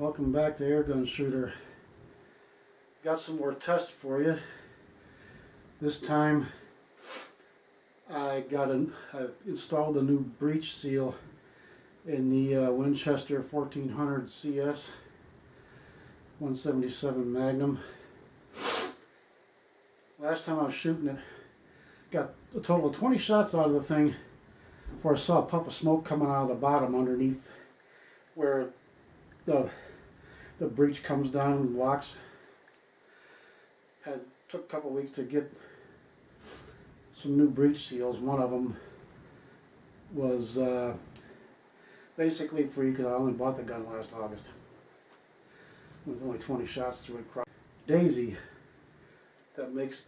Welcome back to Airgun Shooter. Got some more tests for you. This time I installed a new breech seal in the Winchester 1400 CS 177 Magnum. Last time I was shooting it, got a total of 20 shots out of the thing before I saw a puff of smoke coming out of the bottom underneath where the breech comes down and locks. Took a couple weeks to get some new breech seals. One of them was basically free because I only bought the gun last August with only 20 shots through it. Daisy, that makes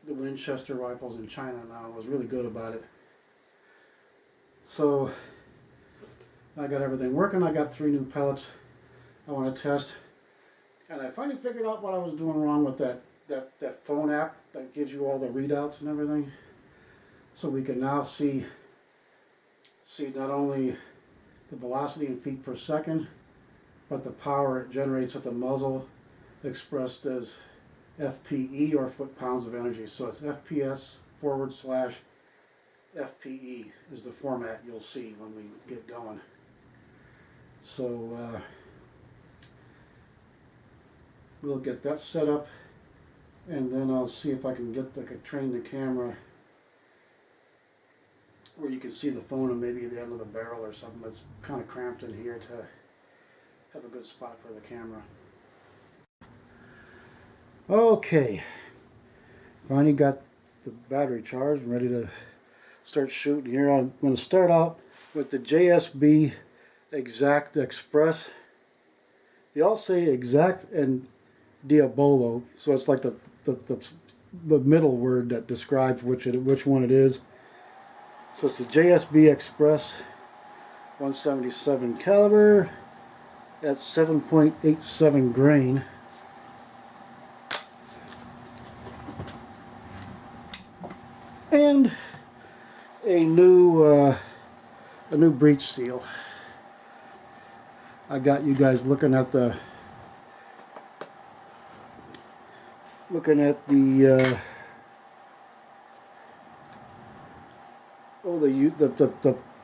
the Winchester rifles in China now, was really good about it. So I got everything working. I got 3 new pellets I want to test, and I finally figured out what I was doing wrong with that phone app that gives you all the readouts and everything. So we can now see not only the velocity in feet per second, but the power it generates at the muzzle, expressed as FPE, or foot-pounds of energy. So it's FPS/FPE is the format you'll see when we get going. So we'll get that set up, and then I'll see if I can train the camera where you can see the phone and maybe the end of the barrel or something that's kind of cramped in here to have a good spot for the camera. Okay, finally got the battery charged and ready to start shooting here. I'm going to start out with the JSB Exact Express. They all say Exact and Diabolo, so it's like the middle word that describes which one it is. So it's the JSB Express 177 caliber at 7.87 grain. And a new breech seal. I got you guys looking at the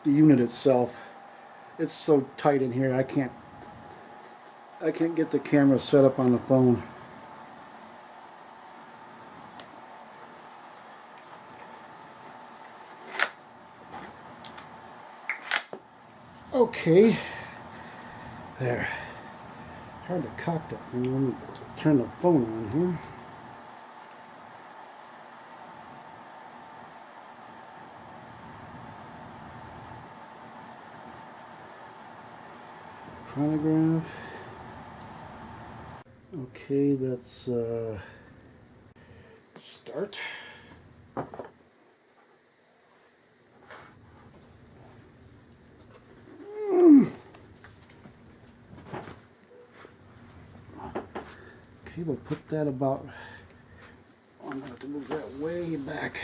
unit itself. It's so tight in here I can't get the camera set up on the phone. Okay, there. Hard to cock that thing. Let me turn the phone on here. Chronograph. Okay, let's start. Okay, we'll put that about. I'm going to have to move that way back.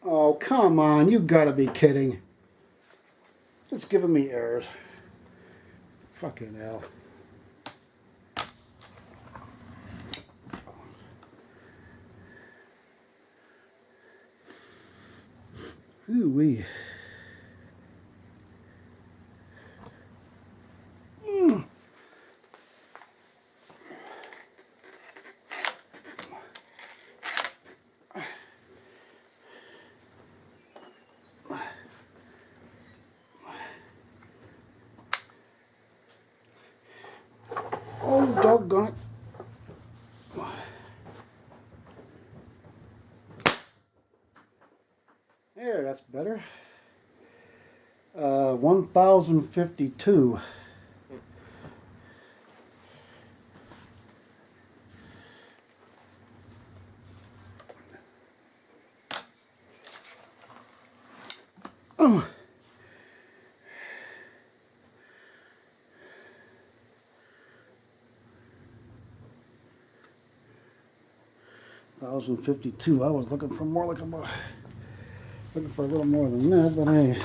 Oh, come on, you've got to be kidding. It's giving me errors. Fucking hell. Ooh-wee. Oh, doggone it. There, that's better. 1052. 1,052. I was looking for more, looking for a little more than that, but hey.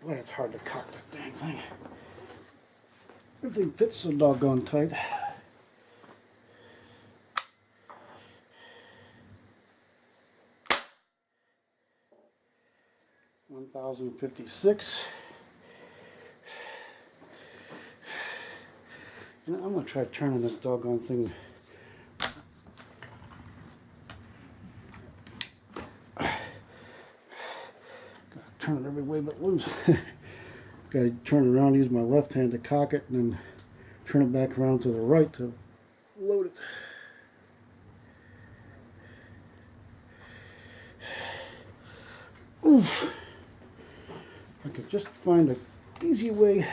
Boy, it's hard to cock that dang thing. Everything fits so doggone tight. 1,056. You know, I'm going to try turning this doggone thing. Turn it every way but loose. Got to turn it around, use my left hand to cock it, and then turn it back around to the right to load it. Oof. I could just find an easy way.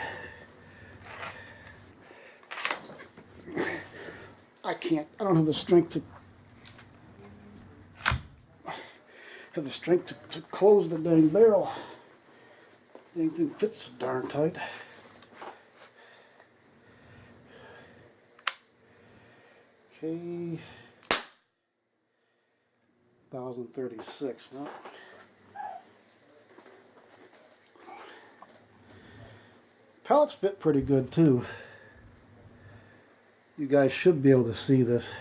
I can't. I don't have the strength to close the dang barrel. The dang thing fits so darn tight. Okay. 1,036. Well, pellets fit pretty good too. You guys should be able to see this.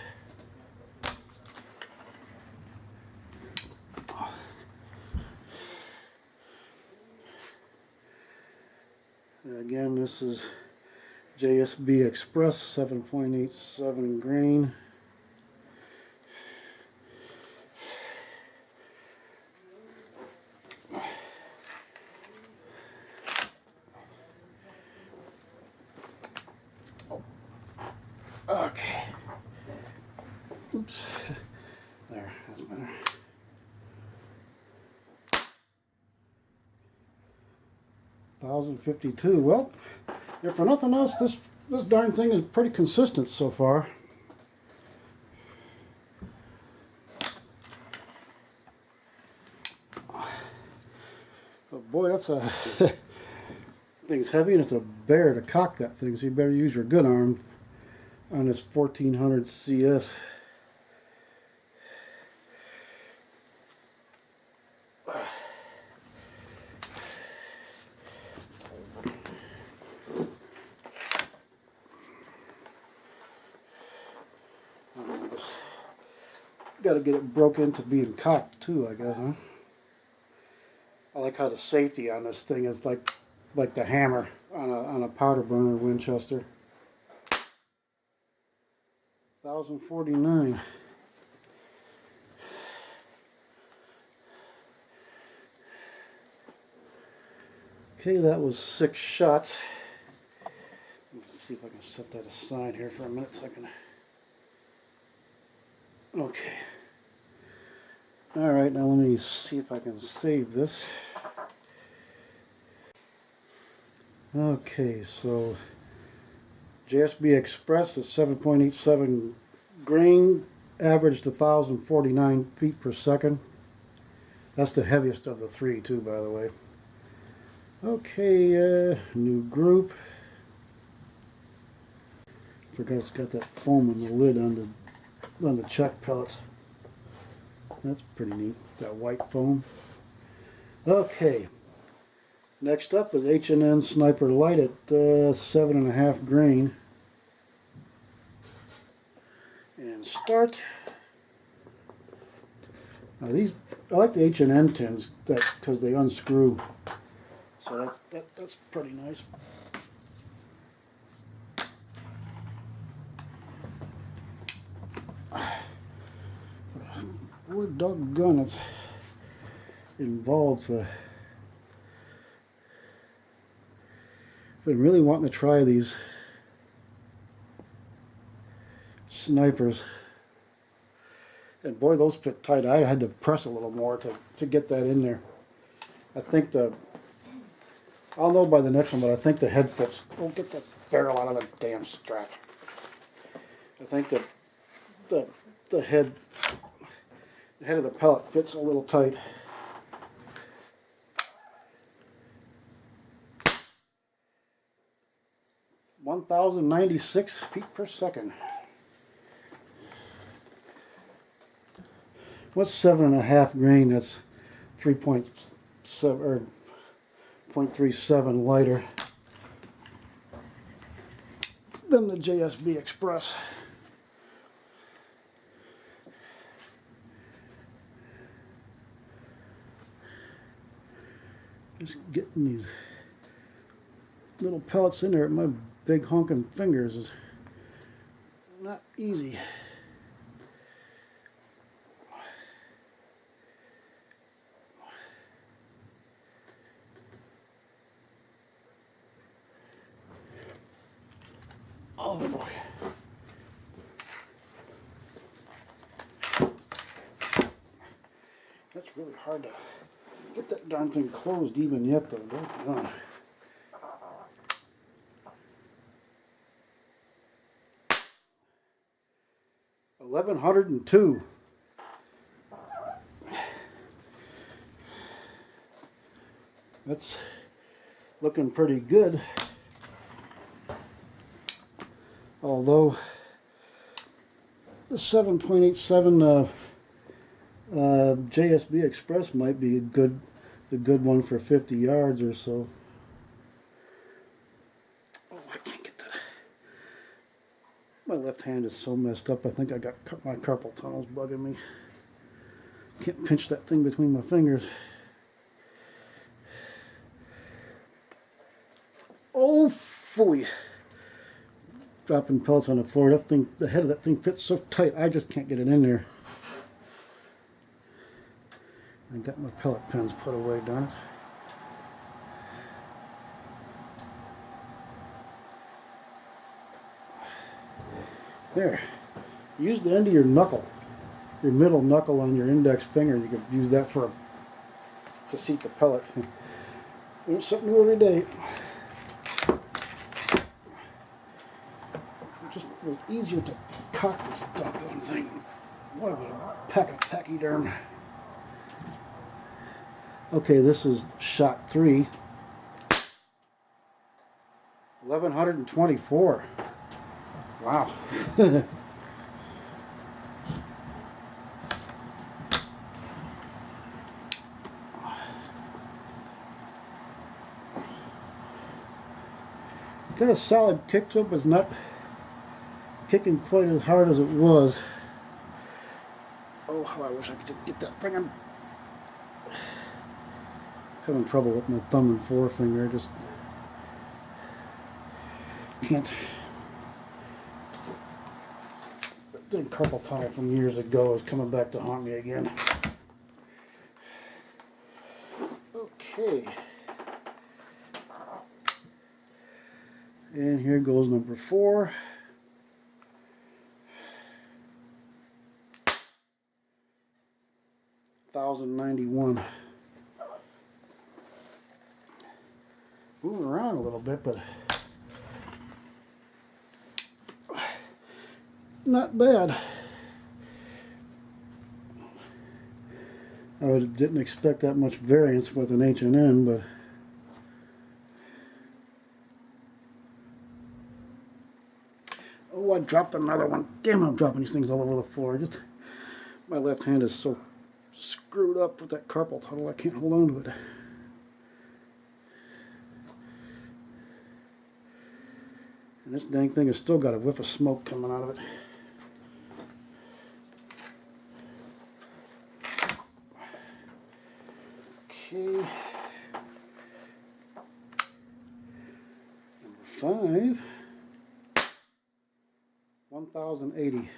Again, this is JSB Express 7.87 grain. Okay. Oops. There, that's better. $1,052. Well, if for nothing else, this darn thing is pretty consistent so far. But boy, that's a thing's heavy, and it's a bear to cock that thing. So you better use your good arm on this 1400 CS. Got to get it broke into being cocked too, I guess, huh? I like how the safety on this thing is like the hammer on a powder burner Winchester. 1,049. Okay, that was 6 shots. Let's see if I can set that aside here for a minute so I can. Okay. Alright, now let me see if I can save this. Okay, so JSB Express is 7.87 grain, averaged 1,049 feet per second. That's the heaviest of the 3 too, by the way. Okay, new group. Forgot it's got that foam on the lid on the check pellets. That's pretty neat, that white foam. Okay, next up is H&N Sniper Light at 7.5 grain. And start. Now these, I like the H&N tins because they unscrew. So that's pretty nice. Boy, doggone, it involves I've been really wanting to try these snipers, and boy, those fit tight. I had to press a little more to get that in there. I think I'll know by the next one, but I think the head fits. Don't get the barrel out of the damn strap. I think the head of the pellet fits a little tight. 1,096 feet per second. What's 7.5 grain? That's 3.7 or 0.37 lighter than the JSB Express. Just getting these little pellets in there with my big honking fingers is not easy. Oh boy. That's really hard to get that darn thing closed even yet though. Oh. 1,102. That's looking pretty good. Although the 7.87 JSB Express might be the good one for 50 yards or so. Oh, I can't get that. My left hand is so messed up. I think I got my carpal tunnels bugging me. Can't pinch that thing between my fingers. Oh, phooey. Dropping pellets on the floor. That thing, the head of that thing fits so tight, I just can't get it in there. I got my pellet pens put away, darn it. There. Use the end of your knuckle, your middle knuckle on your index finger. You can use that to seat the pellet. Learn something new every day. It was easier to cock this doggone thing. What a pack of pachyderm. Okay, this is shot 3. 1,124. Wow. Got a solid kick to it, but it's not kicking quite as hard as it was. Oh, how I wish I could just get that thing in. Having trouble with my thumb and forefinger. I just can't. That thing carpal tunnel from years ago is coming back to haunt me again. Okay. And here goes number 4. $1,091. Moving around a little bit, but not bad. I didn't expect that much variance with an H&N, but oh, I dropped another one. Damn, I'm dropping these things all over the floor. Just my left hand is so screwed up with that carpal tunnel, I can't hold on to it. And this dang thing has still got a whiff of smoke coming out of it. Okay. Number 5. 1,080.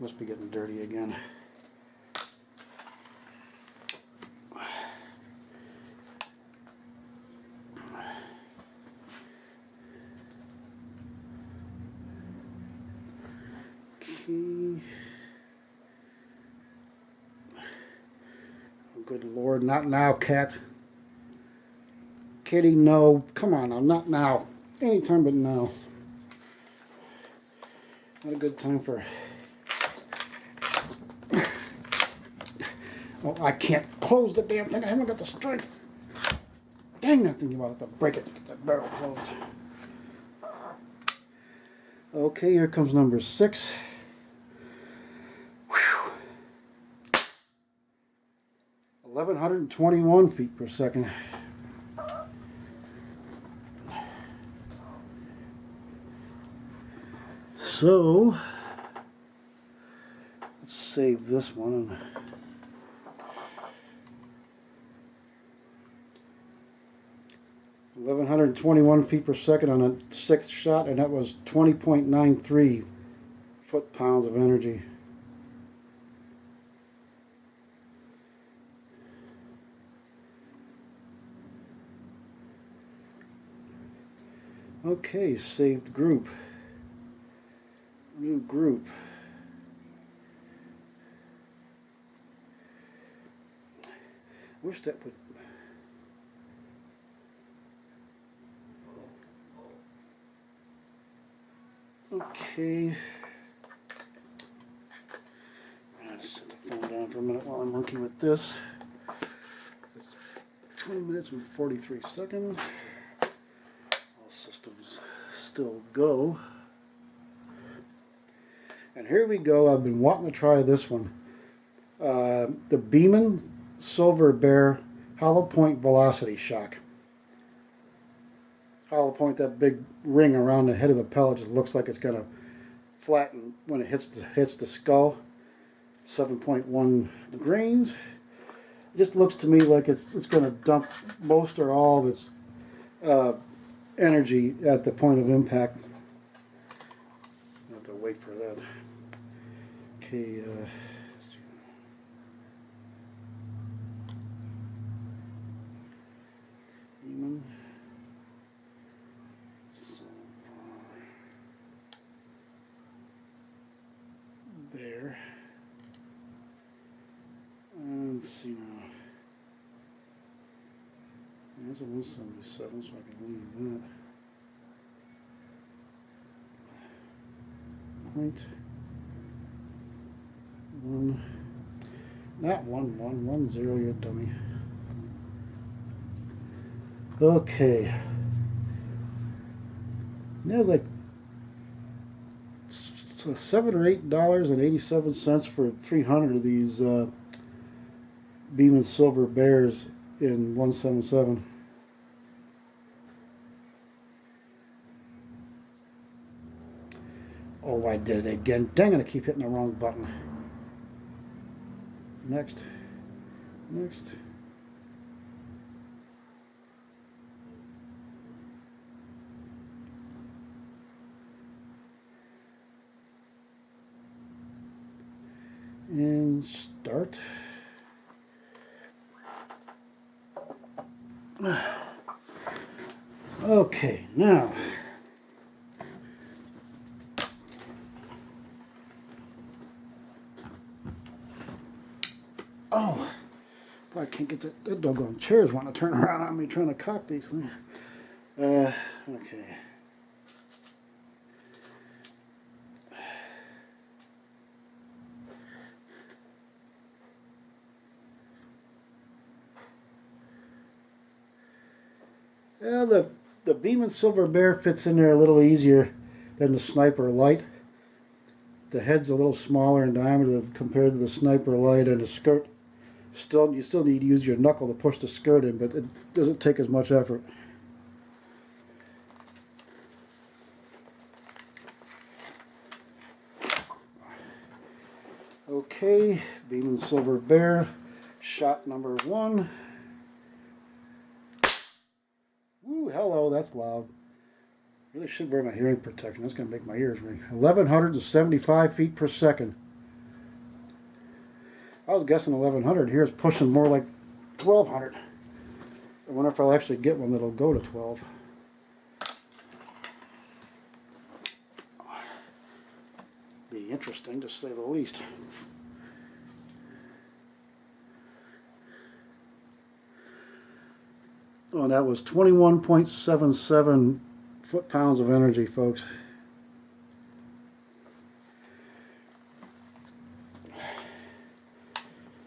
Must be getting dirty again. Okay. Oh, good Lord, not now, cat. Kitty, no. Come on now, not now. Anytime but now. Not a good time for... Oh, I can't close the damn thing. I haven't got the strength. Dang, that thing, you about to break it to get that barrel closed. Okay, here comes number 6. Whew. 1121 feet per second. So, let's save this one. And 1121 feet per second on a 6th shot, and that was 20.93 foot-pounds of energy. Okay, saved group. New group. Wish that would. Okay. I'll just set the phone down for a minute while I'm monkeying with this. It's 20 minutes and 43 seconds. All systems still go. And here we go. I've been wanting to try this one. The Beeman Silver Bear Hollow Point Velocity Shock. Hollow point, that big ring around the head of the pellet, just looks like it's going to flatten when it hits the skull. 7.1 grains. It just looks to me like it's going to dump most or all of its energy at the point of impact. I have to wait for that. Okay. There. And let's see now. That's a 177, so I can leave that. Point 1, not 1, 0, you dummy. Okay. There's like $7 or $8.87 for 300 of these Beeman Silver Bears in 177. Oh, I did it again. Dang it, I keep hitting the wrong button. Next. Next. And start. Okay, now oh, boy, I can't get that doggone chair's wanting to turn around on me trying to cock these things. Okay. Yeah, the Beeman Silver Bear fits in there a little easier than the Sniper Light. The head's a little smaller in diameter compared to the Sniper Light, and the skirt, you still need to use your knuckle to push the skirt in, but it doesn't take as much effort. Okay, Beeman Silver Bear, shot number 1. Ooh, hello, that's loud. Really should wear my hearing protection. That's going to make my ears ring. 1,175 feet per second. I was guessing 1,100. Here it's pushing more like 1,200. I wonder if I'll actually get one that'll go to 12. Be interesting to say the least. Oh, that was 21.77 foot-pounds of energy, folks.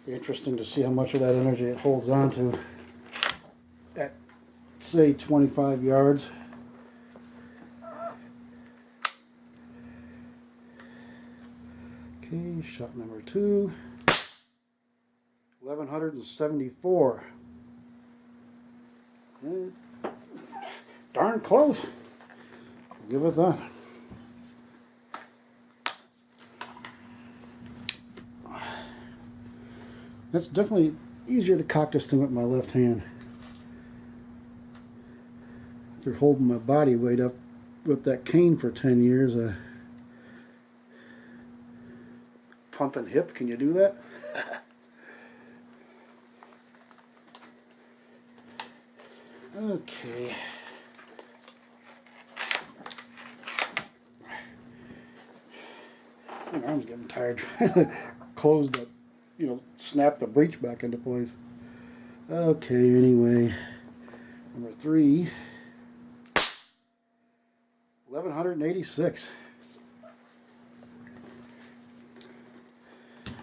Be interesting to see how much of that energy it holds on to at say 25 yards. Okay, shot number 2. 1174. Darn close. I'll give it that. That's definitely easier to cock this thing with my left hand. After holding my body weight up with that cane for 10 years, pumping hip, can you do that? Okay. My arm's getting tired trying to close the, snap the breech back into place. Okay, anyway. Number 3. 1186.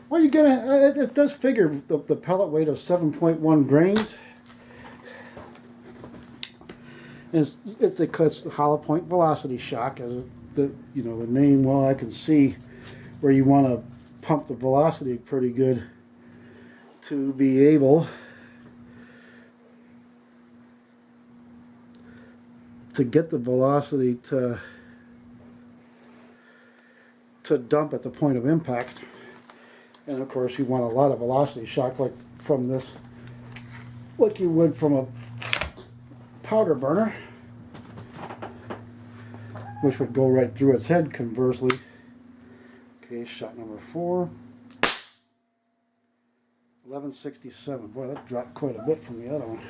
Well, you get it does figure the pellet weight of 7.1 grains. It's a hollow point velocity shock, as the name. Well, I can see where you want to pump the velocity pretty good to be able to get the velocity to dump at the point of impact. And of course, you want a lot of velocity shock, like from this, like you would from a powder burner, which would go right through its head conversely. Okay, shot number 4. 1167. Boy, that dropped quite a bit from the other one.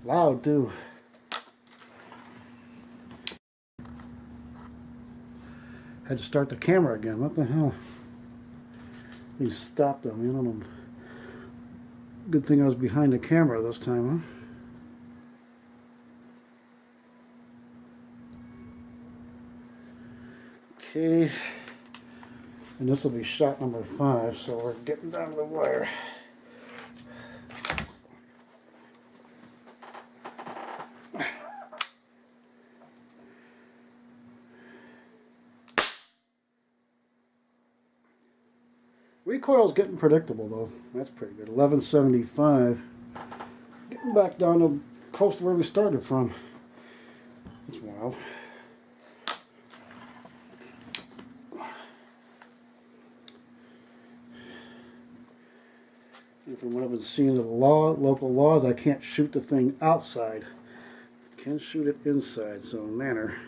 Loud too. Had to start the camera again. What the hell? He stopped them. I don't know. Good thing I was behind the camera this time, huh? Okay. And this will be shot number 5, so we're getting down to the wire. Recoil's getting predictable though. That's pretty good. 1175. Getting back down to close to where we started from. That's wild. And from what I've been seeing of the local laws, I can't shoot the thing outside. I can shoot it inside, so manner.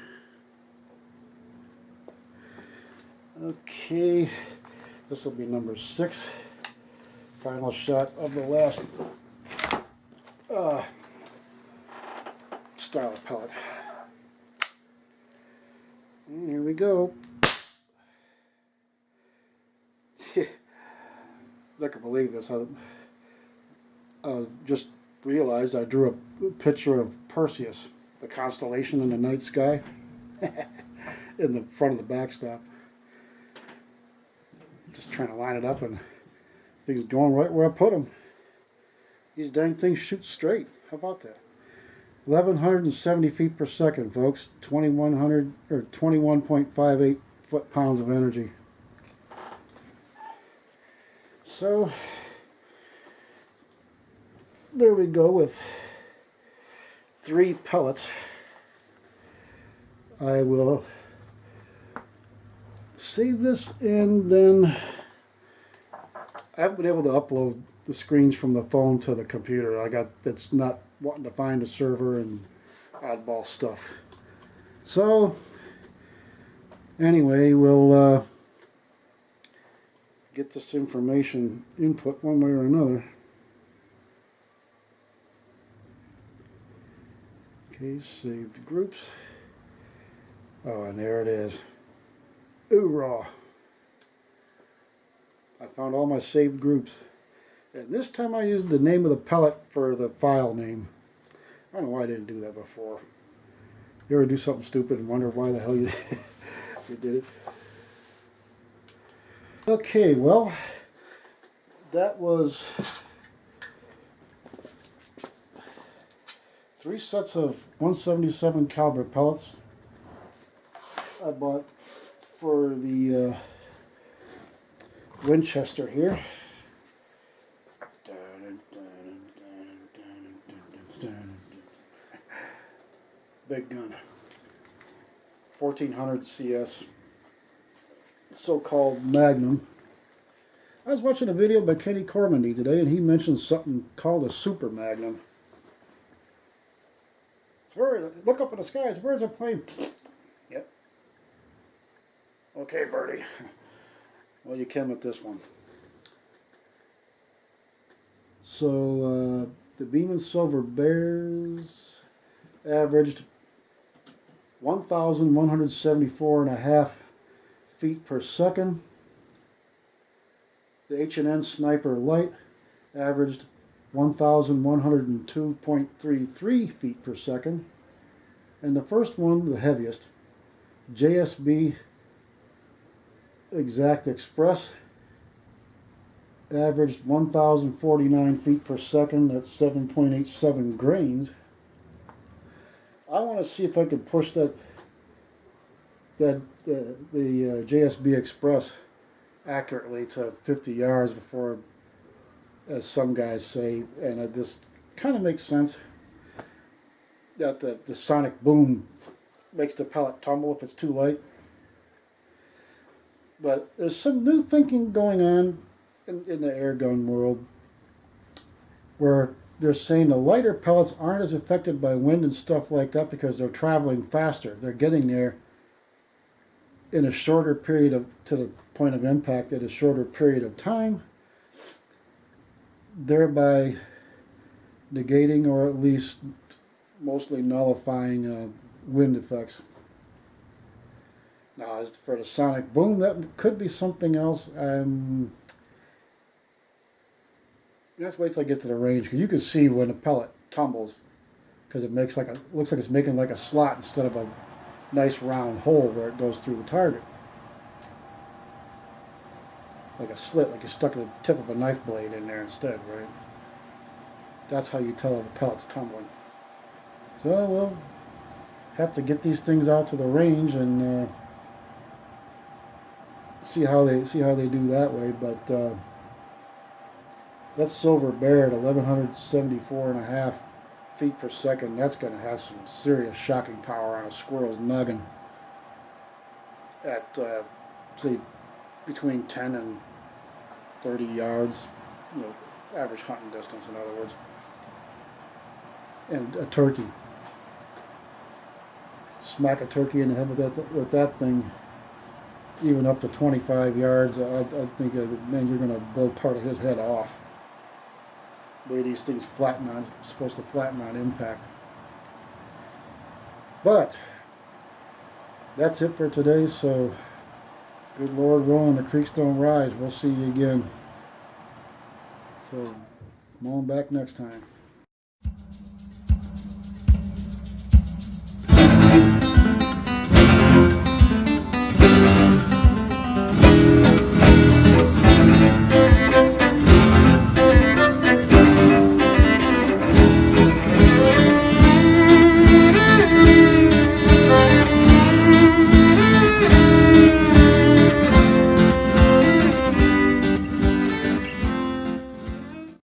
Okay. This will be number 6. Final shot of the last style of pellet. And here we go. I can believe this. I just realized I drew a picture of Perseus, the constellation in the night sky, in the front of the backstop. Just trying to line it up, and things going right where I put them. These dang things shoot straight. How about that? 1,170 feet per second, folks. 2,100 or 21.58 foot-pounds of energy. So there we go with 3 pellets. I will save this, and then I haven't been able to upload the screens from the phone to the computer. That's not wanting to find a server and oddball stuff. So anyway, we'll get this information input one way or another. Okay, saved groups. Oh, and there it is. Hoorah! I found all my saved groups. And this time I used the name of the pellet for the file name. I don't know why I didn't do that before. You ever do something stupid and wonder why the hell you, you did it? Okay, well, that was 3 sets of 177 caliber pellets I bought for the Winchester here. Big gun. 1400 CS, so-called Magnum. I was watching a video by Kenny Cormandy today, and he mentioned something called a Super Magnum. It's where, look up in the skies, where's a plane? Yep. Okay, Birdie. Well, you can with this one. So, the Beeman Silver Bears averaged 1,174.5 feet per second. The H&N Sniper Light averaged 1,102.33 feet per second. And the first one, the heaviest, JSB Exact Express, averaged 1,049 feet per second. That's 7.87 grains. I want to see if I can push the JSB Express accurately to 50 yards before, as some guys say, and it just kind of makes sense that the sonic boom makes the pellet tumble if it's too light. But there's some new thinking going on in the airgun world where they're saying the lighter pellets aren't as affected by wind and stuff like that because they're traveling faster. They're getting there in a shorter period to the point of impact at a shorter period of time, thereby negating or at least mostly nullifying wind effects. Now, as for the sonic boom, that could be something else. Let's wait till I get to the range, because you can see when a pellet tumbles, because it makes looks like it's making like a slot instead of a nice round hole where it goes through the target, like a slit, like you stuck the tip of a knife blade in there instead, right? That's how you tell if a pellet's tumbling. So we'll have to get these things out to the range and see how they do that way, but. That Silver Bear at 1,174.5 feet per second, that's going to have some serious shocking power on a squirrel's noggin at, say, between 10 and 30 yards, average hunting distance, in other words. And a turkey. Smack a turkey in the head with that thing, even up to 25 yards, I think, man, you're going to blow part of his head off. The way these things supposed to flatten on impact. But that's it for today, so good Lord willing, the creeks don't rise. We'll see you again. So, come on back next time.